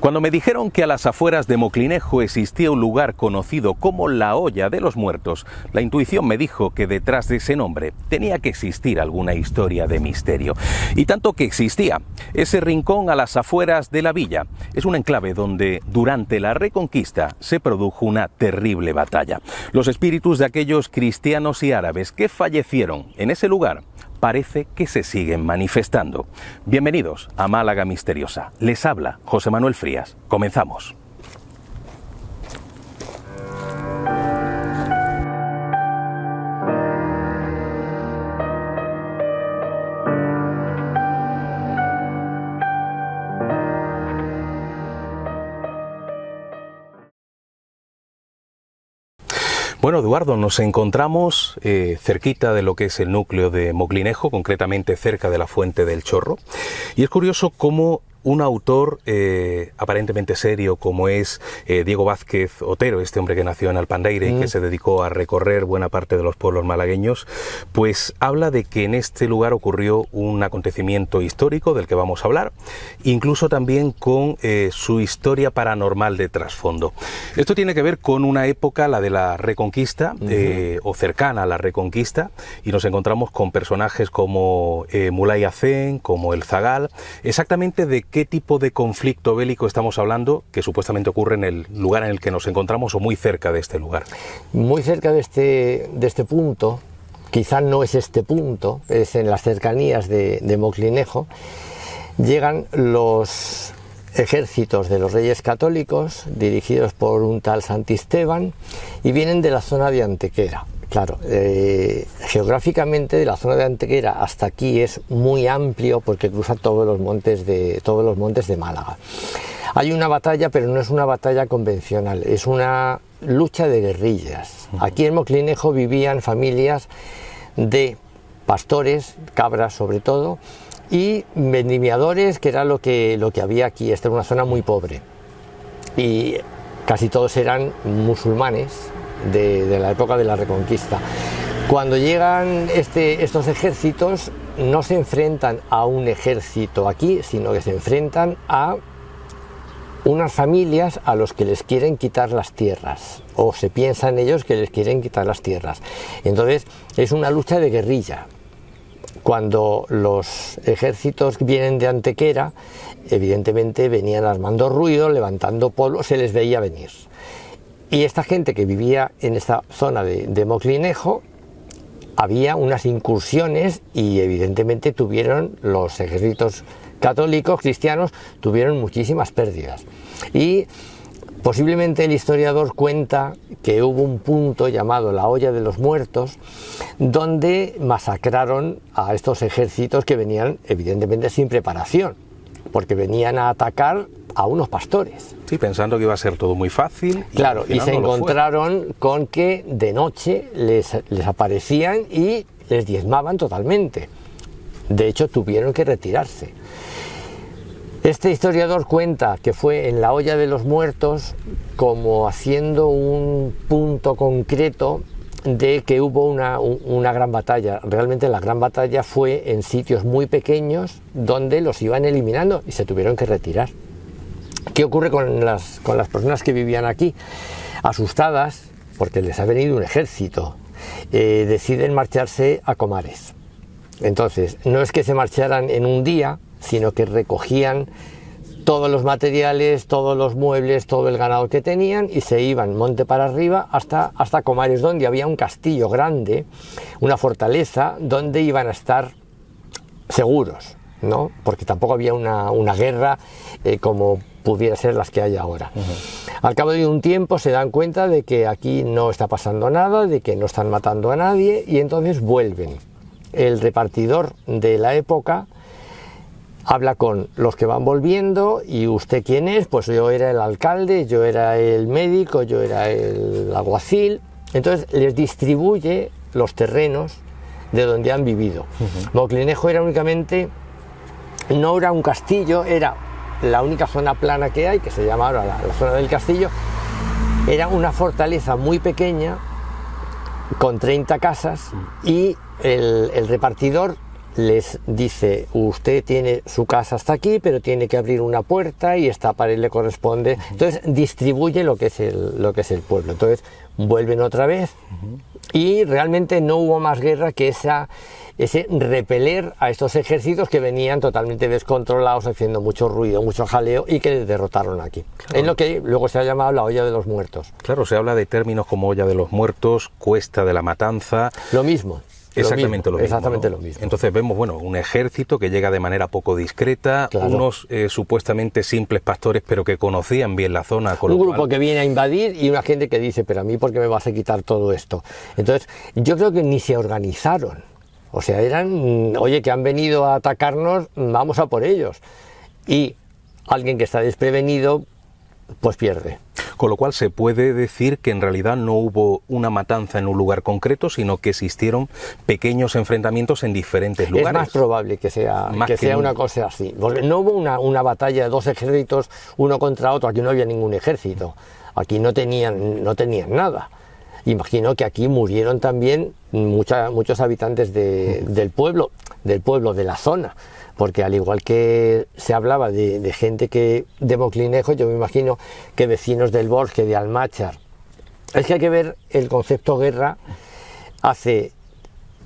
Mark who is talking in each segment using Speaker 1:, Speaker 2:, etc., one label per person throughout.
Speaker 1: Cuando me dijeron que a las afueras de Moclinejo existía un lugar conocido como la Olla de los Muertos, la intuición me dijo que detrás de ese nombre tenía que existir alguna historia de misterio. Y tanto que existía. Ese rincón a las afueras de la villa es un enclave donde durante la Reconquista se produjo una terrible batalla. Los espíritus de aquellos cristianos y árabes que fallecieron en ese lugar parece que se siguen manifestando. Bienvenidos a Málaga Misteriosa. Les habla José Manuel Frías. Comenzamos. Bueno, Eduardo, nos encontramos cerquita de lo que es el núcleo de Moclinejo, concretamente cerca de la Fuente del Chorro, y es curioso cómo un autor aparentemente serio como es Diego Vázquez Otero, este hombre que nació en Alpandeire y que se dedicó a recorrer buena parte de los pueblos malagueños, pues habla de que en este lugar ocurrió un acontecimiento histórico del que vamos a hablar, incluso también con su historia paranormal de trasfondo. Esto tiene que ver con una época, la de la Reconquista, o cercana a la Reconquista, y nos encontramos con personajes como Mulay Hacén, como el Zagal. Exactamente de qué tipo de conflicto bélico estamos hablando, que supuestamente ocurre en el lugar en el que nos encontramos o muy cerca de este lugar.
Speaker 2: Muy cerca de este punto, quizá no es este punto, es en las cercanías de Moclinejo, llegan los ejércitos de los Reyes Católicos, dirigidos por un tal Santisteban, y vienen de la zona de Antequera. Claro, geográficamente de la zona de Antequera hasta aquí es muy amplio porque cruza todos los montes de Málaga. Hay una batalla, pero no es una batalla convencional, es una lucha de guerrillas. Aquí en Moclinejo vivían familias de pastores, cabras sobre todo, y vendimiadores, que era lo que había aquí. Esta era una zona muy pobre y casi todos eran musulmanes de la época de la Reconquista. Cuando llegan estos ejércitos, no se enfrentan a un ejército aquí, sino que se enfrentan a unas familias a los que les quieren quitar las tierras, o se piensan ellos que les quieren quitar las tierras. Entonces es una lucha de guerrilla. Cuando los ejércitos vienen de Antequera, evidentemente venían armando ruido, levantando polvo, se les veía venir. Y esta gente que vivía en esta zona de Moclinejo, había unas incursiones y evidentemente tuvieron los ejércitos católicos, cristianos, tuvieron muchísimas pérdidas. Y posiblemente el historiador cuenta que hubo un punto llamado la Olla de los Muertos, donde masacraron a estos ejércitos que venían evidentemente sin preparación, porque venían a atacar a unos pastores.
Speaker 1: Sí, pensando que iba a ser todo muy fácil.
Speaker 2: Claro, y se encontraron con que de noche les aparecían y les diezmaban totalmente. De hecho, tuvieron que retirarse. Este historiador cuenta que fue en la Olla de los Muertos como haciendo un punto concreto de que hubo una gran batalla. Realmente la gran batalla fue en sitios muy pequeños donde los iban eliminando y se tuvieron que retirar. ¿Qué ocurre con las personas que vivían aquí? Asustadas, porque les ha venido un ejército, deciden marcharse a Comares. Entonces, no es que se marcharan en un día, sino que recogían todos los materiales, todos los muebles, todo el ganado que tenían y se iban monte para arriba hasta Comares, donde había un castillo grande, una fortaleza, donde iban a estar seguros, ¿no? Porque tampoco había una guerra como pudiera ser las que hay ahora. Al cabo de un tiempo se dan cuenta de que aquí no está pasando nada, de que no están matando a nadie, y entonces vuelven. El repartidor de la época habla con los que van volviendo. ¿Y usted quién es? Pues yo era el alcalde, yo era el médico, yo era el alguacil. Entonces les distribuye los terrenos de donde han vivido. Moclinejo era únicamente, no era un castillo, era la única zona plana que hay, que se llama ahora la zona del castillo. Era una fortaleza muy pequeña con 30 casas, y el repartidor les dice: usted tiene su casa hasta aquí, pero tiene que abrir una puerta y esta pared le corresponde. Entonces distribuye lo que es el pueblo. Entonces vuelven otra vez y realmente no hubo más guerra que ese repeler a estos ejércitos que venían totalmente descontrolados, haciendo mucho ruido, mucho jaleo, y que derrotaron aquí. Claro. Es lo que luego se ha llamado la olla de los muertos.
Speaker 1: Claro, se habla de términos como olla de los muertos, cuesta de la matanza.
Speaker 2: Lo mismo.
Speaker 1: Exactamente lo mismo.
Speaker 2: Exactamente
Speaker 1: ¿no?
Speaker 2: lo mismo.
Speaker 1: Entonces vemos, bueno, un ejército que llega de manera poco discreta, claro. Unos supuestamente simples pastores, pero que conocían bien la zona.
Speaker 2: Un grupo que viene a invadir y una gente que dice: pero a mí, ¿por qué me vas a quitar todo esto? Entonces, yo creo que ni se organizaron. O sea, eran, oye, que han venido a atacarnos, vamos a por ellos. Y alguien que está desprevenido, pues pierde.
Speaker 1: Con lo cual se puede decir que en realidad no hubo una matanza en un lugar concreto, sino que existieron pequeños enfrentamientos en diferentes lugares.
Speaker 2: Es más probable que sea una cosa así, porque no hubo una batalla de dos ejércitos uno contra otro. Aquí no había ningún ejército, aquí no tenían nada. Imagino que aquí murieron también muchos habitantes del pueblo, de la zona. Porque al igual que se hablaba de gente de Moclinejo, yo me imagino que vecinos del Bosque, de Almáchar. Es que hay que ver el concepto guerra hace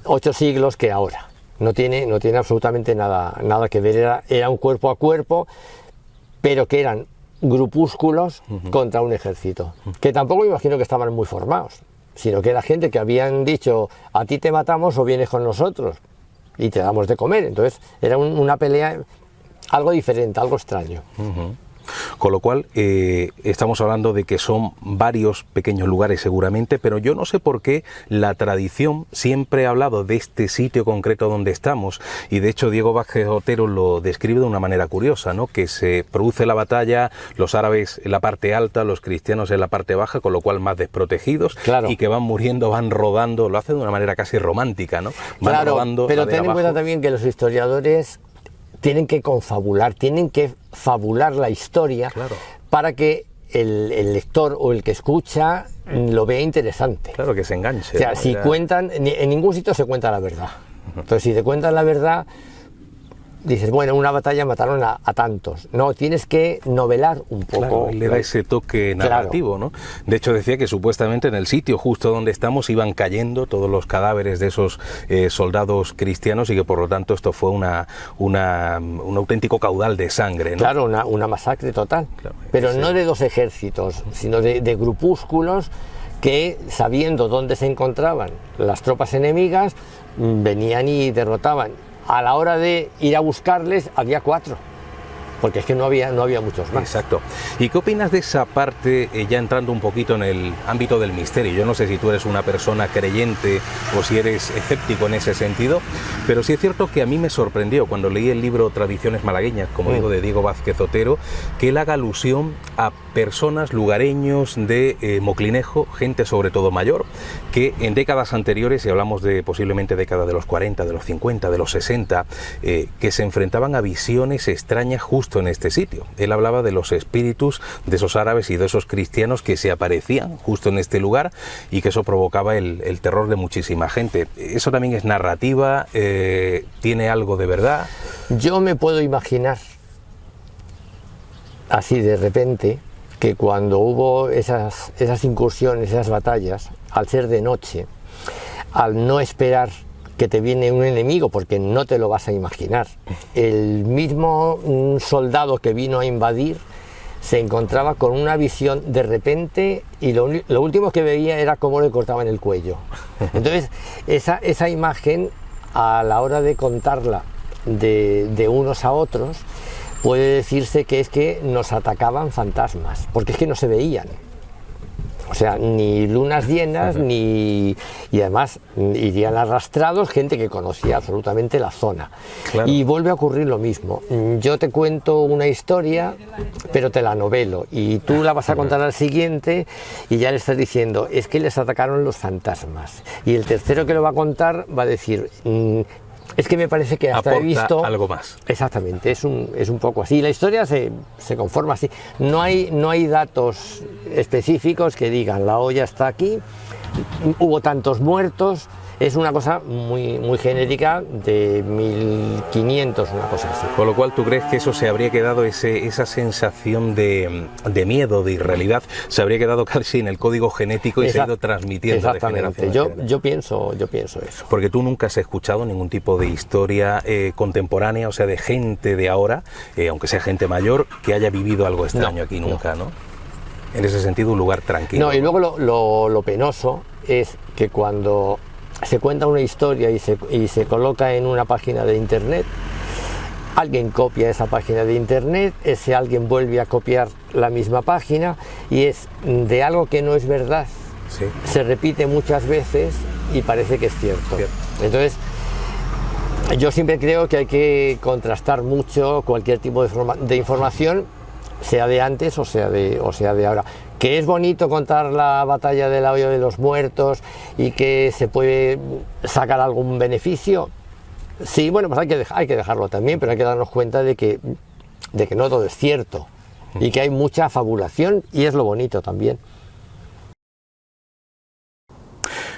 Speaker 2: 8 siglos que ahora. No tiene absolutamente nada que ver. Era un cuerpo a cuerpo, pero que eran grupúsculos contra un ejército. Que tampoco me imagino que estaban muy formados, sino que era gente que habían dicho: a ti te matamos o vienes con nosotros y te damos de comer. Entonces era una pelea algo diferente, algo extraño.
Speaker 1: Con lo cual estamos hablando de que son varios pequeños lugares seguramente, pero yo no sé por qué la tradición siempre ha hablado de este sitio concreto donde estamos, y de hecho Diego Vázquez Otero lo describe de una manera curiosa, ¿no? Que se produce la batalla, los árabes en la parte alta, los cristianos en la parte baja, con lo cual más desprotegidos,
Speaker 2: claro.
Speaker 1: Y que van muriendo, van rodando, lo hace de una manera casi romántica, ¿no? Van
Speaker 2: claro,
Speaker 1: rodando,
Speaker 2: pero ten en cuenta también que los historiadores tienen que confabular, tienen que fabular la historia, claro, para que el lector o el que escucha lo vea interesante.
Speaker 1: Claro, que se enganche.
Speaker 2: O sea,
Speaker 1: ¿no?
Speaker 2: si cuentan, en ningún sitio se cuenta la verdad. Entonces, si te cuentan la verdad, dices: bueno, en una batalla mataron a tantos. No, tienes que novelar un poco.
Speaker 1: Claro, le da ese toque narrativo, claro, ¿no? De hecho, decía que supuestamente en el sitio justo donde estamos iban cayendo todos los cadáveres de esos soldados cristianos, y que por lo tanto esto fue un auténtico caudal de sangre, ¿no?
Speaker 2: Claro, una masacre total. Claro, pero sí, no de dos ejércitos, sino de grupúsculos que, sabiendo dónde se encontraban las tropas enemigas, venían y derrotaban. A la hora de ir a buscarles había 4, porque es que no había muchos más.
Speaker 1: Exacto. ¿Y qué opinas de esa parte, ya entrando un poquito en el ámbito del misterio? Yo no sé si tú eres una persona creyente o si eres escéptico en ese sentido, pero sí es cierto que a mí me sorprendió cuando leí el libro Tradiciones Malagueñas, como digo, de Diego Vázquez Otero, que él haga alusión a personas, lugareños de Moclinejo, gente sobre todo mayor, que en décadas anteriores, y hablamos de posiblemente décadas de los 40, de los 50, de los 60, que se enfrentaban a visiones extrañas justo en este sitio. Él hablaba de los espíritus de esos árabes y de esos cristianos que se aparecían justo en este lugar, y que eso provocaba el terror de muchísima gente. ¿Eso también es narrativa? ¿Tiene algo de verdad?
Speaker 2: Yo me puedo imaginar, así de repente, que cuando hubo esas incursiones, esas batallas, al ser de noche, al no esperar que te viene un enemigo, porque no te lo vas a imaginar, el mismo soldado que vino a invadir se encontraba con una visión de repente, y lo último que veía era cómo le cortaban el cuello. Entonces esa imagen, a la hora de contarla de unos a otros, puede decirse que es que nos atacaban fantasmas, porque es que no se veían. O sea, ni lunas llenas, y además irían arrastrados gente que conocía absolutamente la zona. Claro. Y vuelve a ocurrir lo mismo. Yo te cuento una historia, pero te la novelo, y tú la vas a contar al siguiente, y ya le estás diciendo: es que les atacaron los fantasmas. Y el tercero que lo va a contar va a decir: es que me parece que hasta
Speaker 1: aporta
Speaker 2: he visto
Speaker 1: algo más.
Speaker 2: Exactamente, es un poco así. La historia se conforma así. No hay datos específicos que digan: la olla está aquí, hubo tantos muertos. Es una cosa muy genérica de 1500, una cosa así.
Speaker 1: Con lo cual, ¿tú crees que eso se habría quedado, esa sensación de miedo, de irrealidad, se habría quedado casi en el código genético y se ha ido transmitiendo de generación en generación?
Speaker 2: Yo pienso eso.
Speaker 1: Porque tú nunca has escuchado ningún tipo de historia contemporánea, o sea, de gente de ahora, aunque sea gente mayor, que haya vivido algo extraño aquí nunca, ¿no? En ese sentido, un lugar tranquilo.
Speaker 2: No, y luego lo penoso es que cuando se cuenta una historia y se coloca en una página de internet, alguien copia esa página de internet, ese alguien vuelve a copiar la misma página y es de algo que no es verdad.
Speaker 1: Sí.
Speaker 2: Se repite muchas veces y parece que es cierto. Entonces, yo siempre creo que hay que contrastar mucho cualquier tipo de información, sea de antes o sea de ahora. Que es bonito contar la batalla de la olla de los muertos y que se puede sacar algún beneficio. Sí, bueno, pues hay que dejarlo también, pero hay que darnos cuenta de que no todo es cierto y que hay mucha fabulación, y es lo bonito también.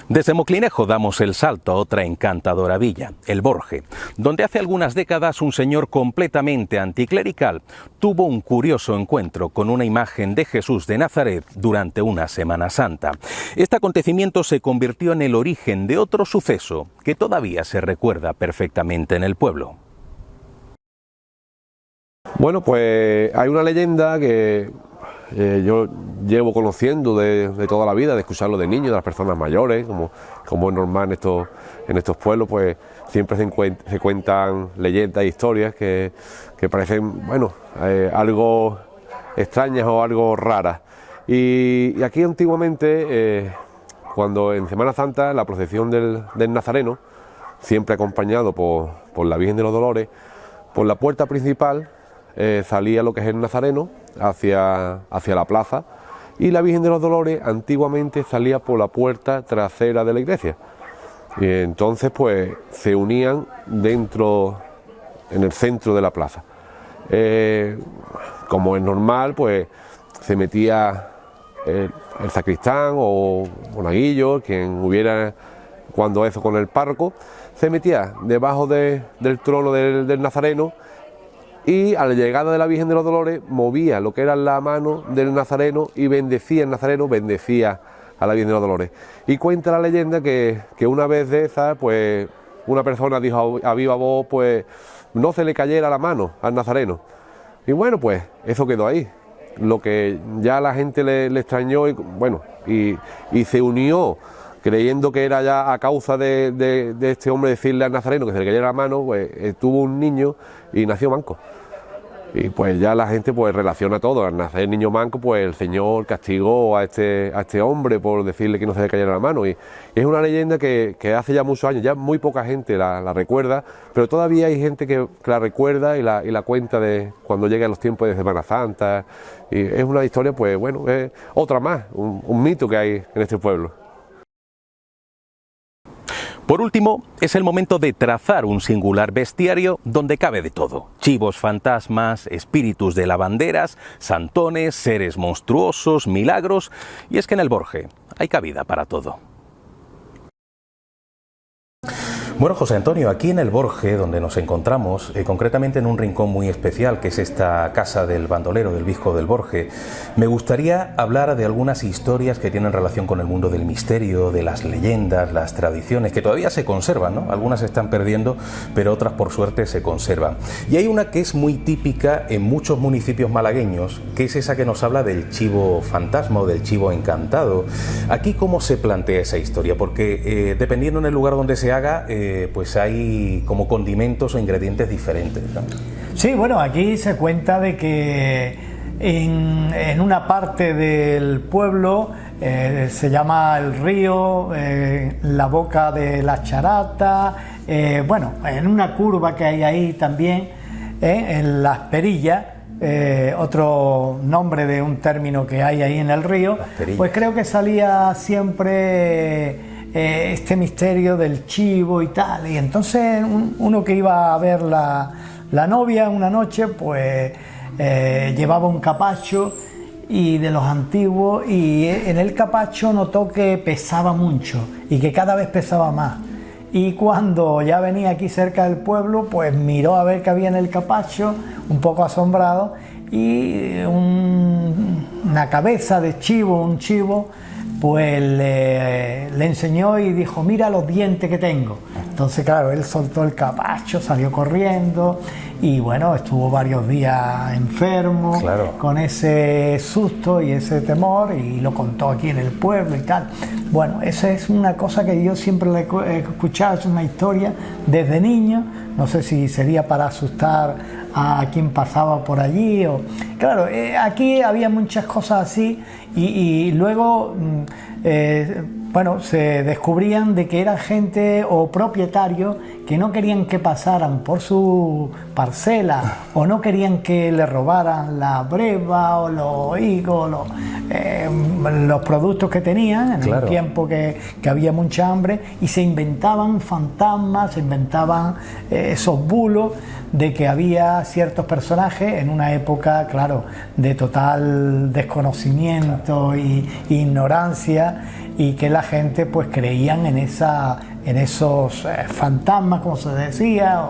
Speaker 1: Desde Moclinejo damos el salto a otra encantadora villa, El Borje, donde hace algunas décadas un señor completamente anticlerical tuvo un curioso encuentro con una imagen de Jesús de Nazaret durante una Semana Santa. Este acontecimiento se convirtió en el origen de otro suceso que todavía se recuerda perfectamente en el pueblo.
Speaker 3: Bueno, pues hay una leyenda que yo llevo conociendo de toda la vida, de escucharlo de niños, de las personas mayores, como es normal en estos pueblos, pues siempre se cuentan leyendas e historias que parecen, bueno, algo extrañas o algo raras. Y aquí antiguamente, cuando en Semana Santa, la procesión del Nazareno, siempre acompañado por la Virgen de los Dolores, por la puerta principal salía lo que es el Nazareno hacia la plaza, y la Virgen de los Dolores antiguamente salía por la puerta trasera de la iglesia. Y entonces pues se unían en el centro de la plaza. Como es normal, pues se metía el sacristán o monaguillo, quien hubiera cuando eso con el párroco, se metía debajo del trono del Nazareno, y a la llegada de la Virgen de los Dolores movía lo que era la mano del Nazareno y bendecía el Nazareno, bendecía a la Virgen de los Dolores. Y cuenta la leyenda que una vez de esa, pues una persona dijo a viva voz, pues no se le cayera la mano al Nazareno. Y bueno, pues eso quedó ahí. Lo que ya a la gente le extrañó y se unió, creyendo que era ya a causa de este hombre decirle al Nazareno que se le cayera la mano, pues tuvo un niño y nació manco. Y pues ya la gente pues relaciona todo. Al nacer el niño manco, pues el Señor castigó a este hombre por decirle que no se le cayera la mano. Y es una leyenda que hace ya muchos años, ya muy poca gente la recuerda, pero todavía hay gente que la recuerda y la cuenta de cuando llegan los tiempos de Semana Santa. Y es una historia, pues bueno, es otra más, un mito que hay en este pueblo.
Speaker 1: Por último, es el momento de trazar un singular bestiario donde cabe de todo. Chivos fantasmas, espíritus de lavanderas, santones, seres monstruosos, milagros. Y es que en El Borje hay cabida para todo. Bueno, José Antonio, aquí en El Borje, donde nos encontramos, concretamente en un rincón muy especial, que es esta casa del bandolero, del Vizco del Borje, me gustaría hablar de algunas historias que tienen relación con el mundo del misterio, de las leyendas, las tradiciones, que todavía se conservan, ¿no? Algunas se están perdiendo, pero otras, por suerte, se conservan. Y hay una que es muy típica en muchos municipios malagueños, que es esa que nos habla del chivo fantasma o del chivo encantado. Aquí, ¿cómo se plantea esa historia? Porque dependiendo en el lugar donde se haga, pues hay como condimentos o ingredientes diferentes, ¿no?
Speaker 4: Sí, bueno, aquí se cuenta de que en una parte del pueblo se llama El Río, la Boca de la Charata, bueno, en una curva que hay ahí también, en Las Perillas, otro nombre de un término que hay ahí en el río, pues creo que salía siempre este misterio del chivo y tal, y entonces uno que iba a ver la novia una noche, pues llevaba un capacho y de los antiguos, y en el capacho notó que pesaba mucho y que cada vez pesaba más, y cuando ya venía aquí cerca del pueblo, pues miró a ver qué había en el capacho, un poco asombrado, y una cabeza de chivo, un chivo, pues le enseñó y dijo: mira los dientes que tengo. Entonces, claro, él soltó el capacho, salió corriendo y bueno, estuvo varios días enfermo,
Speaker 1: claro,
Speaker 4: con ese susto y ese temor, y lo contó aquí en el pueblo y tal. Bueno, esa es una cosa que yo siempre le he escuchado, es una historia desde niño. No sé si sería para asustar a quien pasaba por allí o... Claro, aquí había muchas cosas así y luego bueno, se descubrían de que eran gente o propietarios que no querían que pasaran por su parcela o no querían que le robaran la breva o los higos, los productos que tenían en
Speaker 1: claro,
Speaker 4: un tiempo que había mucha hambre, y se inventaban fantasmas, se inventaban esos bulos de que había ciertos personajes en una época, claro, de total desconocimiento e ignorancia, y que la gente pues creían en esos fantasmas, como se decía,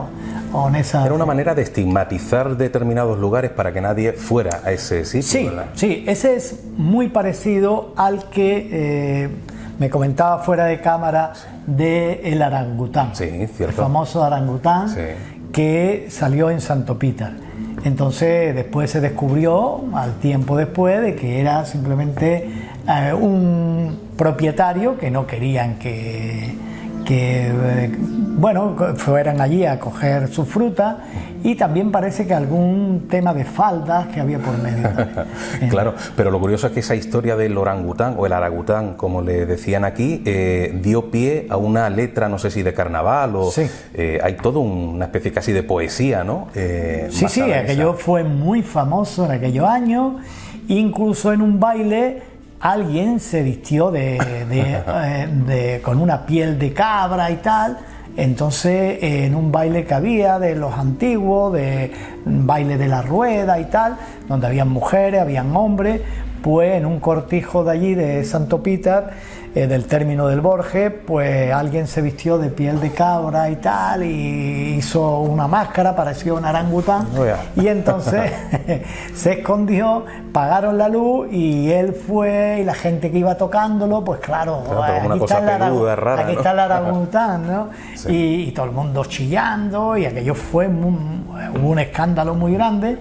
Speaker 4: o en esa...
Speaker 1: Era una manera de estigmatizar determinados lugares para que nadie fuera a ese sitio,
Speaker 4: sí,
Speaker 1: ¿verdad?
Speaker 4: Sí, ese es muy parecido al que me comentaba fuera de cámara de el orangután,
Speaker 1: sí, cierto,
Speaker 4: el famoso orangután,
Speaker 1: sí,
Speaker 4: que salió en Santo Peter. Entonces después se descubrió, al tiempo después, de que era simplemente un propietario que no querían que bueno, fueran allí a coger su fruta, y también parece que algún tema de faldas que había por medio también.
Speaker 1: Claro, pero lo curioso es que esa historia del orangután o el aragután, como le decían aquí, dio pie a una letra, no sé si de carnaval o...
Speaker 4: Sí.
Speaker 1: Hay todo una especie casi de poesía, ¿no?
Speaker 4: Sí, sí, aquello fue muy famoso en aquellos años. Incluso en un baile alguien se vistió con una piel de cabra y tal. Entonces, en un baile que había de los antiguos, de baile de la rueda y tal, donde habían mujeres, habían hombres, pues en un cortijo de allí de Santo Peter, del término del Borges, pues alguien se vistió de piel de cabra y tal, y hizo una máscara, parecía un orangután, y entonces se escondió, pagaron la luz y él fue, y la gente que iba tocándolo, pues claro, aquí está el orangután, ¿no? Sí. Y todo el mundo chillando, y aquello hubo un escándalo muy grande,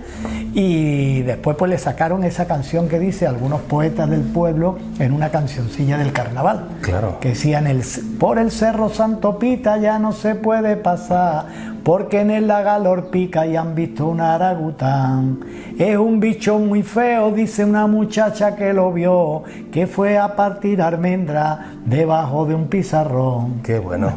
Speaker 4: y después pues le sacaron esa canción que dice algunos poetas del pueblo en una cancioncilla del carnaval.
Speaker 1: Claro.
Speaker 4: Que decían: por el cerro Santo Pita ya no se puede pasar, porque en el lagalor pica y han visto un orangután. Es un bicho muy feo, dice una muchacha que lo vio, que fue a partir almendra debajo de un pizarrón.
Speaker 1: Qué bueno.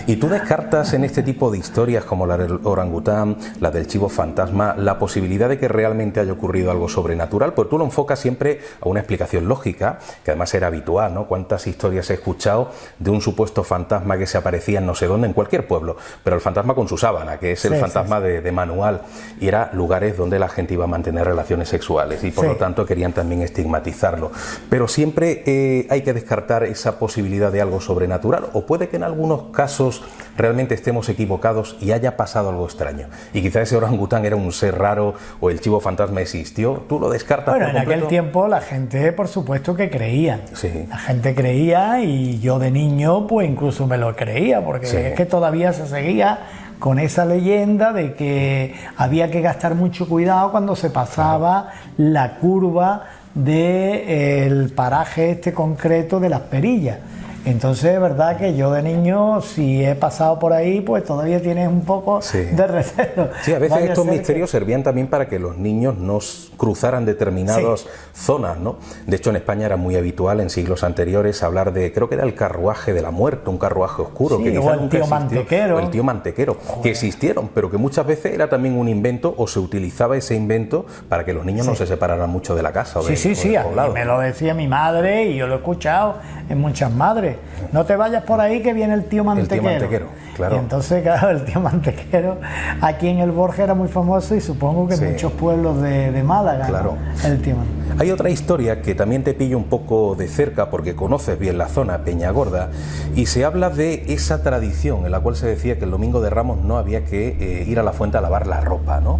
Speaker 1: ¿Y tú descartas en este tipo de historias como la del orangután, la del chivo fantasma, la posibilidad de que realmente haya ocurrido algo sobrenatural? Pues tú lo enfocas siempre a una explicación lógica, que además era habitual, ¿no? ¿Cuántas historias he escuchado de un supuesto fantasma que se aparecía en no sé dónde, en cualquier pueblo, pero el fantasma con su sábana, que es el fantasma de manual, y era lugares donde la gente iba a mantener relaciones sexuales y por lo tanto querían también estigmatizarlo? Pero siempre hay que descartar esa posibilidad de algo sobrenatural, o puede que en algunos casos realmente estemos equivocados y haya pasado algo extraño y quizá ese orangután era un ser raro o el chivo fantasma existió. ¿Tú lo descartas?
Speaker 4: Bueno, en aquel tiempo la gente por supuesto que creía.
Speaker 1: Sí.
Speaker 4: La gente creía, y yo de niño pues incluso me lo creía, porque es que todavía se seguía con esa leyenda de que había que gastar mucho cuidado cuando se pasaba la curva del paraje este concreto de Las Perillas. Entonces es verdad que yo de niño, si he pasado por ahí, pues todavía tienes un poco de recelo.
Speaker 1: Sí, a veces estos misterios servían también para que los niños no cruzaran determinadas zonas, ¿no? De hecho, en España era muy habitual en siglos anteriores hablar de, creo que era el carruaje de la muerte, un carruaje oscuro, que quizás
Speaker 4: o el tío Mantequero.
Speaker 1: O el tío Mantequero, que existieron, pero que muchas veces era también un invento, o se utilizaba ese invento para que los niños no se separaran mucho de la casa o del poblado.
Speaker 4: Me lo decía mi madre y yo lo he escuchado en muchas madres. señores, no te vayas por ahí que viene el tío Mantequero.
Speaker 1: El tío Mantequero, claro.
Speaker 4: Y entonces, claro, el tío Mantequero aquí en el Borja era muy famoso y supongo que en muchos pueblos de Málaga,
Speaker 1: claro,
Speaker 4: ¿no? El tío Mantequero.
Speaker 1: Hay otra historia que también te pillo un poco de cerca porque conoces bien la zona, Peñagorda, y se habla de esa tradición en la cual se decía que el domingo de Ramos no había que ir a la fuente a lavar la ropa, ¿no?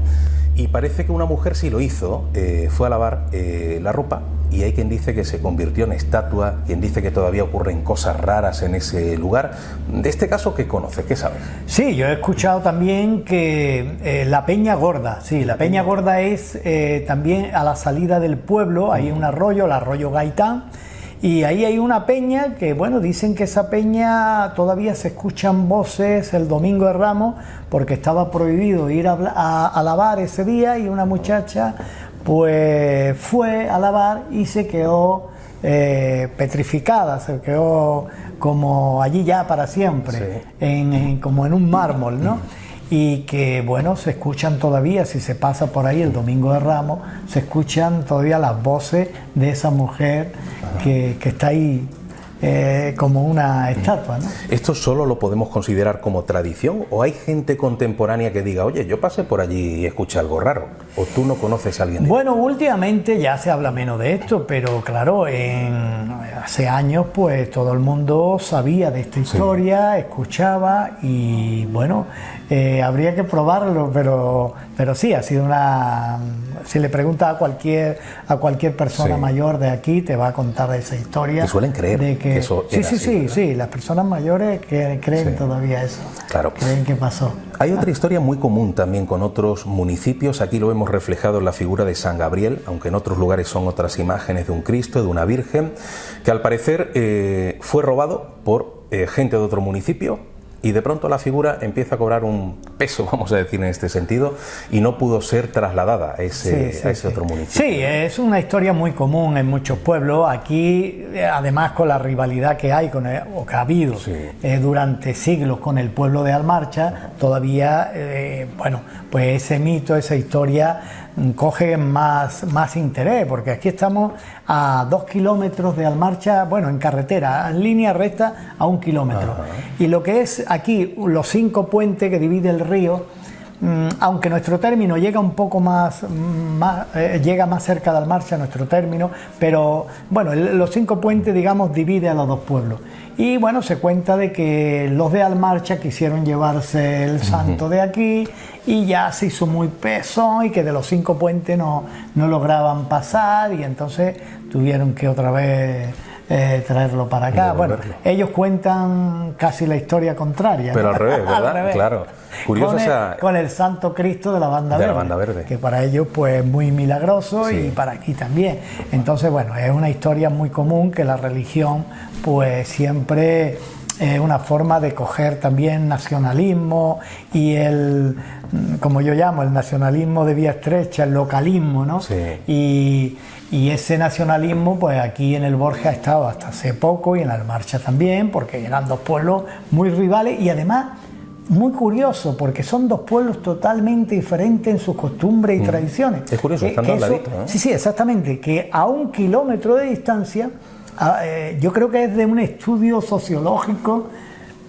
Speaker 1: Y parece que una mujer sí lo hizo, fue a lavar la ropa, y hay quien dice que se convirtió en estatua, quien dice que todavía ocurren cosas raras en ese lugar. De este caso, ¿qué conoces? ¿Qué sabes?
Speaker 4: Sí, yo he escuchado también que la Peña Gorda, sí, la Peña Gorda es también a la salida del pueblo, hay un arroyo, el arroyo Gaitán, y ahí hay una peña que, bueno, dicen que esa peña todavía se escuchan voces el domingo de Ramos porque estaba prohibido ir a lavar ese día, y una muchacha pues fue a lavar y se quedó petrificada, se quedó como allí ya para siempre, como en un mármol, ¿no? Y que, bueno, se escuchan todavía, si se pasa por ahí el domingo de Ramos, se escuchan todavía las voces de esa mujer que está ahí como una estatua, ¿no?
Speaker 1: ¿Esto solo lo podemos considerar como tradición o hay gente contemporánea que diga, oye, yo pasé por allí y escuché algo raro? ¿O tú no conoces a alguien?
Speaker 4: Bueno, últimamente ya se habla menos de esto, pero claro, hace años pues todo el mundo sabía de esta historia, escuchaba, y bueno, habría que probarlo, pero sí, ha sido una... Si le preguntas a cualquier persona mayor de aquí, te va a contar esa historia.
Speaker 1: Y suelen creer
Speaker 4: de que
Speaker 1: eso era así,
Speaker 4: sí, las personas mayores que creen todavía eso.
Speaker 1: Claro.
Speaker 4: Creen que pasó.
Speaker 1: Hay otra historia muy común también con otros municipios. Aquí lo hemos reflejado en la figura de San Gabriel, aunque en otros lugares son otras imágenes de un Cristo, de una Virgen, que al parecer fue robado por gente de otro municipio, y de pronto la figura empieza a cobrar un peso, vamos a decir en este sentido, y no pudo ser trasladada a ese otro municipio.
Speaker 4: Sí, es una historia muy común en muchos pueblos. Aquí, además, con la rivalidad que hay, o que ha habido durante siglos con el pueblo de Almarcha, todavía, bueno, pues ese mito, esa historia coge más interés, porque aquí estamos a 2 kilómetros de Almarcha, bueno, en carretera, en línea recta a 1 kilómetro. Y lo que es aquí, los 5 puentes que divide el río, aunque nuestro término llega un poco llega más cerca de Almarcha, nuestro término, pero bueno, los 5 puentes, digamos, divide a los 2 pueblos. Y bueno, se cuenta de que los de Almarcha quisieron llevarse el santo de aquí, y ya se hizo muy peso, y que de los 5 puentes no lograban pasar, y entonces tuvieron que otra vez traerlo para acá. Bueno, ellos cuentan casi la historia contraria,
Speaker 1: pero
Speaker 4: ¿no?
Speaker 1: al revés, ¿verdad?
Speaker 4: Al revés.
Speaker 1: Claro. Curioso
Speaker 4: con el Santo Cristo de la Banda Verde, que para ellos pues muy milagroso, y para aquí también. Entonces, bueno, es una historia muy común que la religión pues siempre es una forma de coger también nacionalismo, y como yo llamo, el nacionalismo de vía estrecha, el localismo, ¿no? Sí. Y ese nacionalismo, pues aquí en el Borja ha estado hasta hace poco, y en Almarcha también, porque eran 2 pueblos muy rivales, y además muy curioso, porque son 2 pueblos totalmente diferentes en sus costumbres y tradiciones.
Speaker 1: Es curioso, están al ladito, ¿no?
Speaker 4: Sí, exactamente, que a 1 kilómetro de distancia, yo creo que es de un estudio sociológico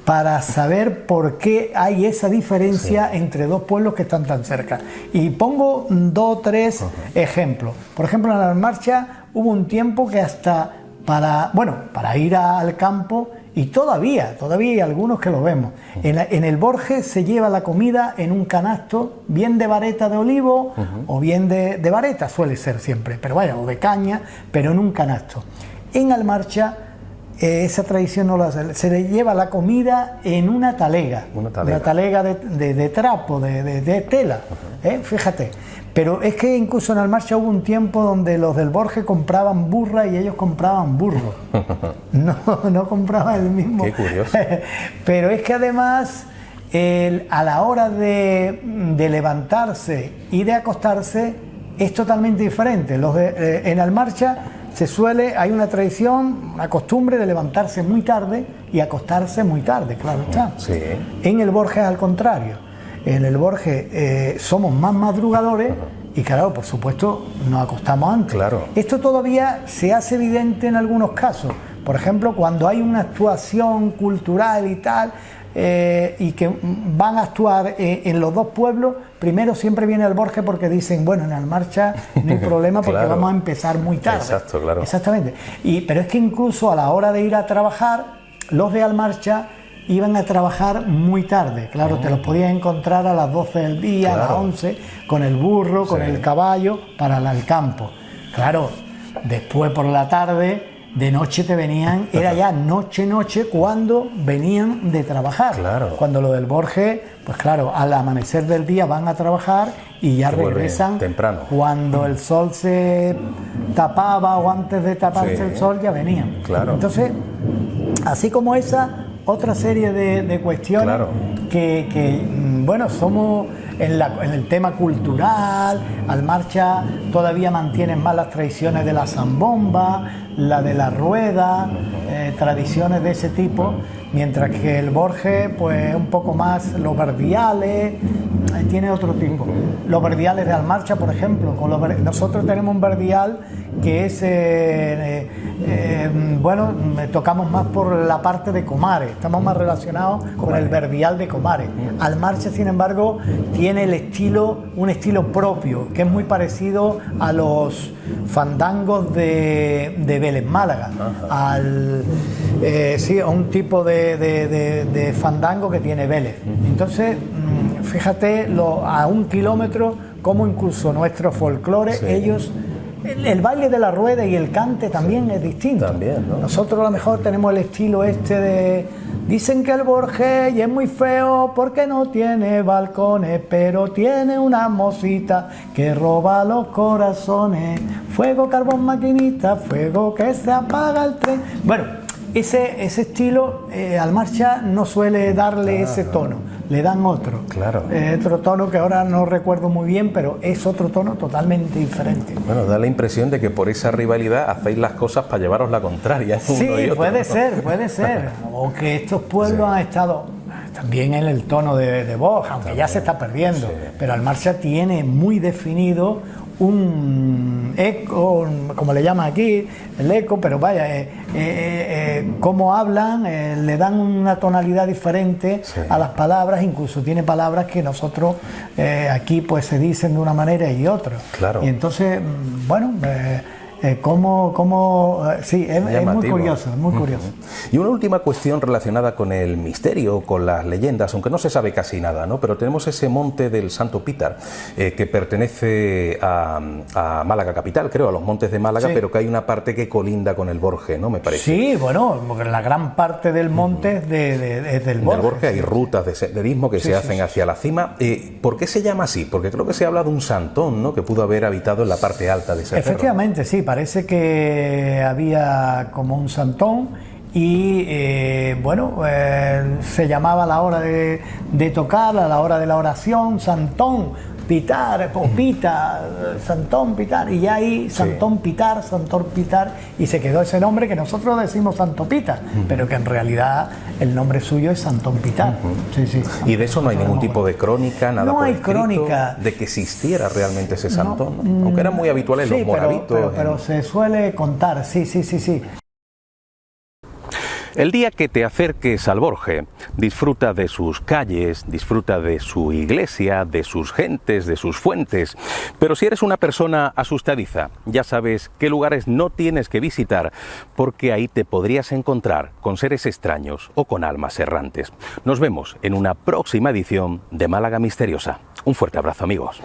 Speaker 4: para saber por qué hay esa diferencia entre 2 pueblos que están tan cerca. Y pongo 2 o 3 ejemplos. Por ejemplo, en la Almarcha hubo un tiempo que hasta para ir al campo, y todavía hay algunos que lo vemos, en el Borges se lleva la comida en un canasto, bien de vareta de olivo, o bien de vareta, suele ser siempre, pero vaya, o de caña, pero en un canasto. En Almarcha esa tradición no la hace, se le lleva la comida en una talega de trapo, de tela, fíjate. Pero es que incluso en Almarcha hubo un tiempo donde los del Borges compraban burra y ellos compraban burro. No compraban el mismo.
Speaker 1: Qué curioso.
Speaker 4: Pero es que además, a la hora de levantarse y de acostarse, es totalmente diferente. En Almarcha hay una tradición, una costumbre de levantarse muy tarde y acostarse muy tarde, claro está.
Speaker 1: Sí.
Speaker 4: En el Borges al contrario. En el Borges somos más madrugadores, y claro, por supuesto, nos acostamos antes.
Speaker 1: Claro.
Speaker 4: Esto todavía se hace evidente en algunos casos. por ejemplo, cuando hay una actuación cultural y tal, y que van a actuar en los dos pueblos, primero siempre viene el Borges porque dicen, bueno, en Almarcha no hay problema porque
Speaker 1: claro.
Speaker 4: Vamos a empezar muy tarde.
Speaker 1: Exacto, claro.
Speaker 4: Exactamente. Pero es que incluso a la hora de ir a trabajar, los de Almarcha iban a trabajar muy tarde. Claro, te los podías encontrar a las 12 del día,
Speaker 1: claro.
Speaker 4: A las 11, con el burro, con
Speaker 1: sí.
Speaker 4: el caballo, para el campo. Claro, después por la tarde, de noche te venían, era ya noche cuando venían de trabajar.
Speaker 1: Claro.
Speaker 4: Cuando lo del Borges, pues claro, al amanecer del día van a trabajar y ya regresan
Speaker 1: temprano.
Speaker 4: Cuando el sol se tapaba o antes de taparse
Speaker 1: sí.
Speaker 4: el sol ya venían.
Speaker 1: Claro.
Speaker 4: Entonces, así como esa, otra serie de cuestiones
Speaker 1: claro.
Speaker 4: que bueno, somos en el tema cultural. Almarcha todavía mantienen más las tradiciones de la zambomba, la de la rueda, tradiciones de ese tipo, mientras que el Borges pues un poco más los verdiales, tiene otro tipo. Los verdiales de Almarcha, por ejemplo, nosotros tenemos un verdial que es bueno, tocamos más por la parte de Comares, estamos más relacionados con el verdial de Comares. Almarcha, sin embargo, tiene un estilo propio, que es muy parecido a los fandangos de Vélez Málaga, sí, a un tipo de fandango que tiene Vélez. Entonces, fíjate, a 1 kilómetro, como incluso nuestro folclore, sí. Ellos... El baile de la rueda y el cante también es distinto.
Speaker 1: También, ¿no?
Speaker 4: Nosotros a lo mejor tenemos el estilo este de... Dicen que el Borges es muy feo porque no tiene balcones, pero tiene una mosita que roba los corazones. Fuego, carbón, maquinita, fuego que se apaga el tren. Bueno, ese estilo, Almarcha no suele darle ese tono, le dan otro.
Speaker 1: Claro.
Speaker 4: Otro tono que ahora no recuerdo muy bien, pero es otro tono totalmente diferente.
Speaker 1: Bueno, da la impresión de que por esa rivalidad hacéis las cosas para llevaros la contraria.
Speaker 4: Sí,
Speaker 1: uno y otro,
Speaker 4: puede
Speaker 1: ¿no?
Speaker 4: ser. O que estos pueblos han estado también en el tono de voz, aunque también, ya se está perdiendo. Sí. Pero Almarcha tiene muy definido un eco, como le llaman aquí, el eco, pero vaya, cómo hablan, le dan una tonalidad diferente sí. A las palabras, incluso tiene palabras que nosotros aquí pues se dicen de una manera y otra.
Speaker 1: Claro.
Speaker 4: Y entonces, bueno, sí, es muy curioso, muy curioso.
Speaker 1: Y una última cuestión relacionada con el misterio, con las leyendas, aunque no se sabe casi nada, ¿no? Pero tenemos ese monte del Santo Pítar, que pertenece a Málaga capital, creo, a los montes de Málaga, sí. Pero que hay una parte que colinda con el Borges, ¿no? Me parece.
Speaker 4: Sí, bueno, porque la gran parte del monte es del Borges.
Speaker 1: Borges hay rutas de senderismo que se hacen hacia la cima. ¿Por qué se llama así? Porque creo que se habla de un santón, ¿no? Que pudo haber habitado en la parte alta de ese cerro.
Speaker 4: Efectivamente, sí. Parece que había como un santón y bueno, se llamaba a la hora de tocar, a la hora de la oración, santón, pitar, o pita, santón, pitar, y ya ahí santón, pitar, y se quedó ese nombre que nosotros decimos Santo Pita, pero que en realidad el nombre suyo es Santón Pitar. Sí, sí.
Speaker 1: Y de eso no hay ningún tipo de crónica, nada
Speaker 4: no
Speaker 1: por
Speaker 4: hay
Speaker 1: escrito,
Speaker 4: crónica
Speaker 1: de que existiera realmente ese santón, ¿no? Aunque era muy habitual en los moravitos.
Speaker 4: Pero se suele contar, sí.
Speaker 1: El día que te acerques al Borges, disfruta de sus calles, disfruta de su iglesia, de sus gentes, de sus fuentes. Pero si eres una persona asustadiza, ya sabes qué lugares no tienes que visitar, porque ahí te podrías encontrar con seres extraños o con almas errantes. Nos vemos en una próxima edición de Málaga Misteriosa. Un fuerte abrazo, amigos.